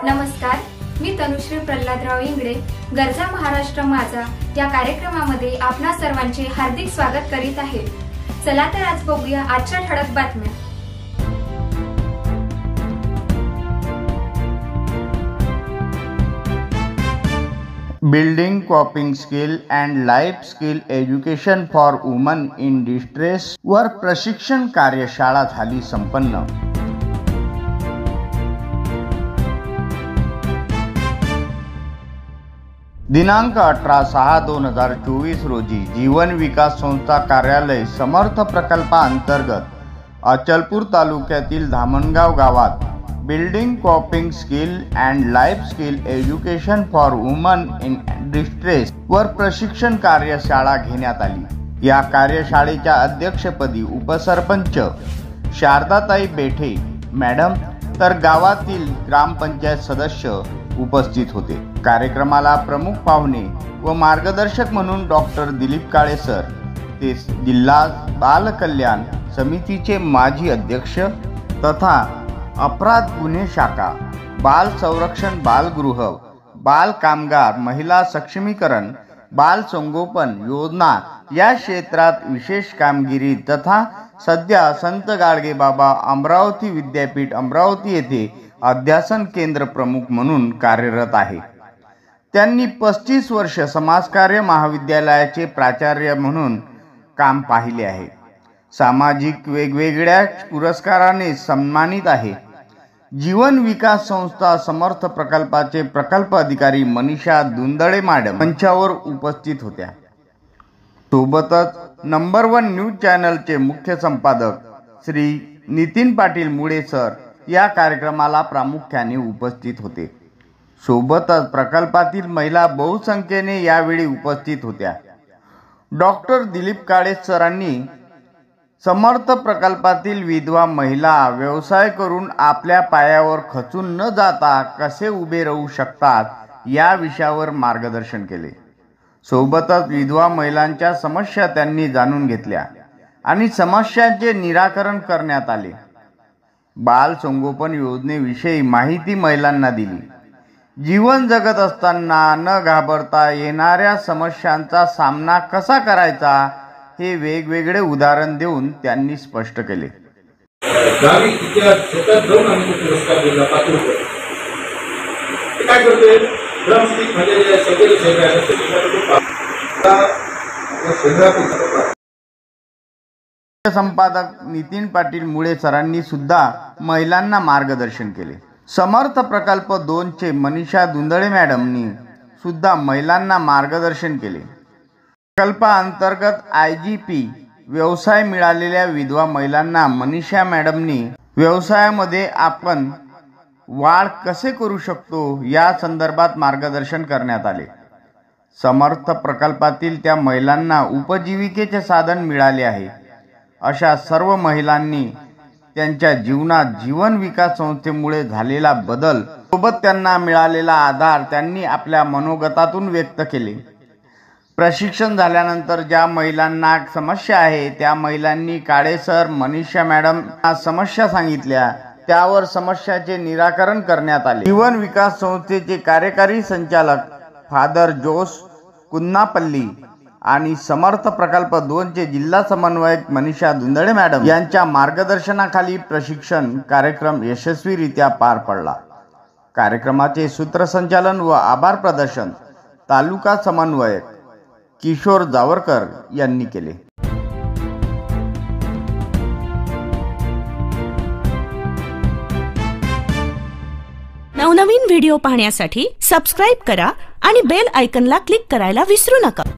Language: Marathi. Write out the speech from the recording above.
नमस्कार, मी तनुश्री प्रल्हादराव इंगळे गरजा महाराष्ट्र माझा या कार्यक्रमामध्ये आपणा सर्वांचे हार्दिक स्वागत करीत आहे। चला तर आज बघूया आजच्या ठळक बातम्या। Building कॉपिंग skill and life skill education for woman in distress वर प्रशिक्षण कार्यशाळा झाली संपन्न। दिनांक 18/6/2024 रोजी जीवन विकास संस्था कार्यालय समर्थ प्रकल्पाअंतर्गत अचलपूर तालुक्यातील धामणगाव गावात building कॉपिंग skill and life skill education for woman in distress वर प्रशिक्षण कार्यशाळा घेण्यात आली। या कार्यशाळेच्या अध्यक्षपदी उपसरपंच शारदाताई बेठे मॅडम तर गावातील ग्रामपंचायत सदस्य उपस्थित होते। कार्यक्रमाला प्रमुख पाहुणे व मार्गदर्शक म्हणून डॉक्टर दिलीप काळे सर, ते जिल्हा बाल कल्याण समितीचे माजी अध्यक्ष तथा अपराध गुन्हे शाखा, बाल संरक्षण, बालगृह, बाल कामगार, महिला सक्षमीकरण, बाल संगोपन योजना या क्षेत्रात विशेष कामगिरी तथा सध्या संत गाडगेबाबा अमरावती विद्यापीठ अमरावती येथे अध्यासन केंद्र प्रमुख म्हणून कार्यरत आहे। त्यांनी 35 वर्ष समाजकार्य महाविद्यालयाचे प्राचार्य म्हणून काम पाहिले आहे। सामाजिक वेगवेगळ्या पुरस्काराने सन्मानित आहे। जीवन विकास संस्था समर्थ प्रकल्पाचे प्रकल्प अधिकारी मनीषा दुंदळे मॅडम मंचावर उपस्थित होत्या। सोबतच नंबर 1 न्यूज चॅनलचे मुख्य संपादक श्री नितीन पाटील मुळे सर या कार्यक्रमाला प्रामुख्याने उपस्थित होते। सोबतच प्रकल्पातील महिला बहुसंख्येने यावेळी उपस्थित होत्या। डॉक्टर दिलीप काळे सरांनी समर्थ प्रकल्पातील विधवा महिला व्यवसाय करून आपल्या पायावर खचून न जाता कसे उभे राहू शकतात या विषयावर मार्गदर्शन केले। सोबतच विधवा महिलांच्या समस्या त्यांनी जाणून घेतल्या आणि समस्यांचे निराकरण करण्यात आले। बाल संगोपन योजनेविषयी माहिती महिलांना दिली। जीवन जगत असताना न घाबरता येणाऱ्या समस्यांचा सामना कसा करायचा हे वेगवेगळे उदाहरण देऊन त्यांनी स्पष्ट केले। गावी इतिहास शेतात जाऊन आम्ही पुरस्कार दिला पात्र काय करते ड्रमस्टिक म्हणजे सगळे संपादक नितीन पाटील मुळे सरांनी सुद्धा महिलांना मार्गदर्शन केले। समर्थ प्रकल्प 2 चे मनीषा दुंदळे मॅडमनी सुद्धा महिलांना मार्गदर्शन केले। प्रकल्पाअंतर्गत IGP व्यवसाय मिळालेल्या विधवा महिलांना मनीषा मॅडमनी व्यवसायामध्ये आपण वाढ कसे करू शकतो या संदर्भात मार्गदर्शन करण्यात आले। समर्थ प्रकल्पातील त्या महिलांना उपजीविकेचे साधन मिळाले आहे। अशा सर्व महिलांनी त्यांच्या जीवनात जीवन विकास संस्थेमुळे झालेला बदल सोबत त्यांना मिळालेला आधार त्यांनी आपल्या मनोगतातून व्यक्त केले। प्रशिक्षण झाल्यानंतर ज्या महिलांना समस्या आहे त्या महिलांनी काळे सर, मनीषा मॅडम समस्या सांगितल्या, त्यावर समस्याचे निराकरण करण्यात आले। जीवन विकास संस्थेचे कार्यकारी संचालक फादर जोस कुन्नापल्ली आणि समर्थ प्रकल्प 2 चे जिल्हा समन्वयक मनीषा दुंदळे मॅडम यांच्या मार्गदर्शनाखाली प्रशिक्षण कार्यक्रम यशस्वीरित्या पार पडला। कार्यक्रमाचे सूत्रसंचालन व आभार प्रदर्शन तालुका समन्वयक किशोर जावरकर यांनी केले। नवनवीन व्हिडिओ पाहण्यासाठी सबस्क्राइब करा आणि बेल आयकॉनला क्लिक करायला विसरू नका।